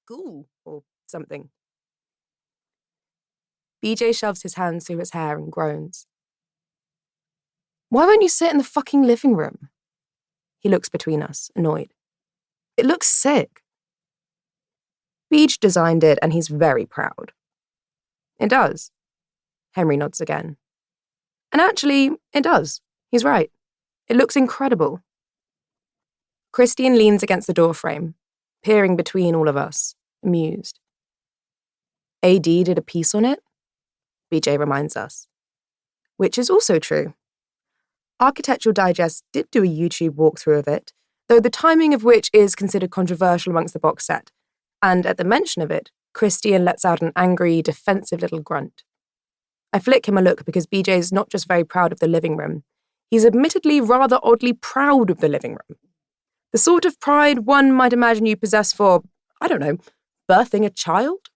ghoul or something. BJ shoves his hands through his hair and groans. Why won't you sit in the fucking living room? He looks between us, annoyed. It looks sick. BJ designed it and he's very proud. It does. Henry nods again. And actually, it does. He's right. It looks incredible. Christian leans against the doorframe, peering between all of us, amused. AD did a piece on it, BJ reminds us. Which is also true. Architectural Digest did do a YouTube walkthrough of it, though the timing of which is considered controversial amongst the box set, and at the mention of it, Christian lets out an angry, defensive little grunt. I flick him a look because BJ's not just very proud of the living room, he's admittedly rather oddly proud of the living room. The sort of pride one might imagine you possess for, I don't know, birthing a child?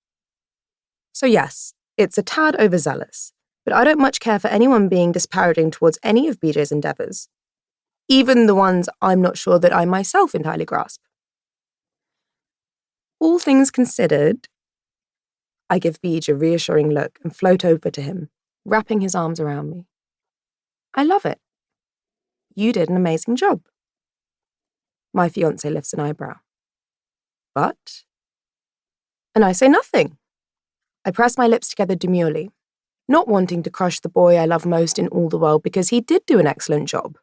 So yes, it's a tad overzealous, but I don't much care for anyone being disparaging towards any of BJ's endeavours, even the ones I'm not sure that I myself entirely grasp. All things considered, I give BJ a reassuring look and float over to him, wrapping his arms around me. I love it. You did an amazing job. My fiancé lifts an eyebrow. But? And I say nothing. I press my lips together demurely, not wanting to crush the boy I love most in all the world because he did do an excellent job.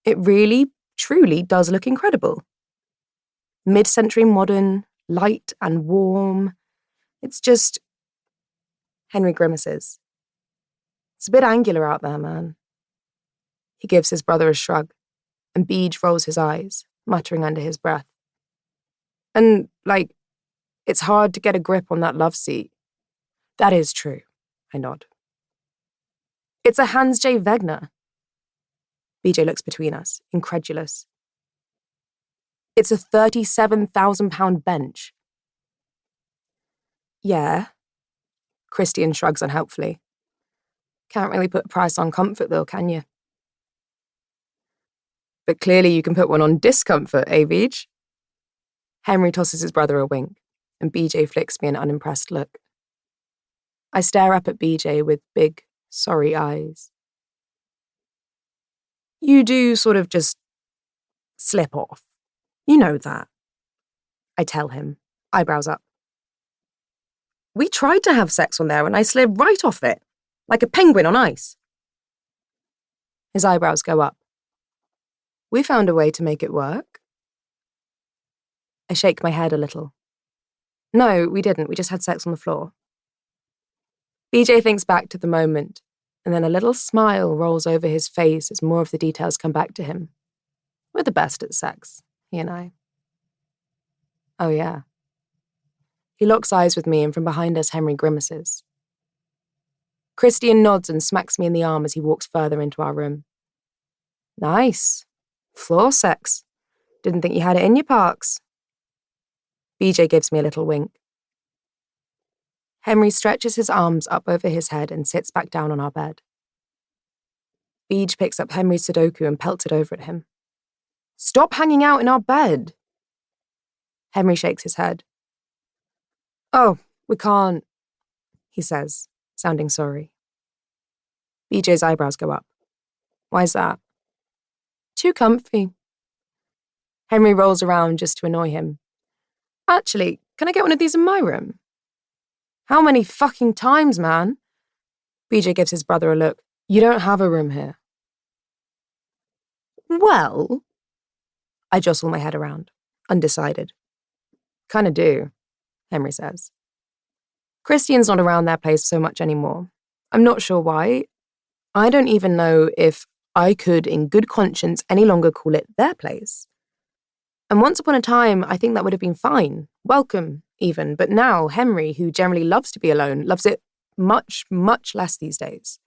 It really, truly does look incredible. Mid-century modern, light and warm. It's just... Henry grimaces. It's a bit angular out there, man. He gives his brother a shrug, and Beej rolls his eyes, muttering under his breath. And, it's hard to get a grip on that love seat. That is true, I nod. It's a Hans J. Wegner. BJ looks between us, incredulous. It's a £37,000 bench. Yeah. Christian shrugs unhelpfully. Can't really put a price on comfort, though, can you? But clearly you can put one on discomfort, eh, Beej? Henry tosses his brother a wink, and BJ flicks me an unimpressed look. I stare up at BJ with big, sorry eyes. You do sort of just slip off. You know that. I tell him, eyebrows up. We tried to have sex on there and I slid right off it, like a penguin on ice. His eyebrows go up. We found a way to make it work. I shake my head a little. No, we didn't. We just had sex on the floor. BJ thinks back to the moment, and then a little smile rolls over his face as more of the details come back to him. We're the best at sex, he and I. Oh, yeah. He locks eyes with me, and from behind us, Henry grimaces. Christian nods and smacks me in the arm as he walks further into our room. Nice. Floor sex. Didn't think you had it in your parks. BJ gives me a little wink. Henry stretches his arms up over his head and sits back down on our bed. BJ picks up Henry's Sudoku and pelts it over at him. Stop hanging out in our bed. Henry shakes his head. Oh, we can't, he says, sounding sorry. BJ's eyebrows go up. Why's that? Too comfy. Henry rolls around just to annoy him. Actually, can I get one of these in my room? How many fucking times, man? BJ gives his brother a look. You don't have a room here. Well, I jostle my head around, undecided. Kinda do, Henry says. Christian's not around their place so much anymore. I'm not sure why. I don't even know if I could, in good conscience, any longer call it their place. And once upon a time, I think that would have been fine, welcome, even. But now, Henry, who generally loves to be alone, loves it much, much less these days.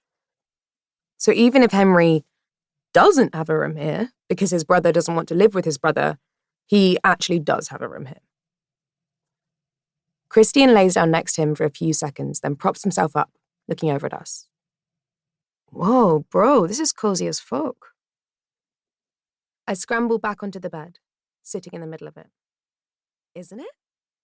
So even if Henry doesn't have a room here, because his brother doesn't want to live with his brother, he actually does have a room here. Christian lays down next to him for a few seconds, then props himself up, looking over at us. Whoa, bro, this is cozy as fuck. I scramble back onto the bed, sitting in the middle of it. Isn't it?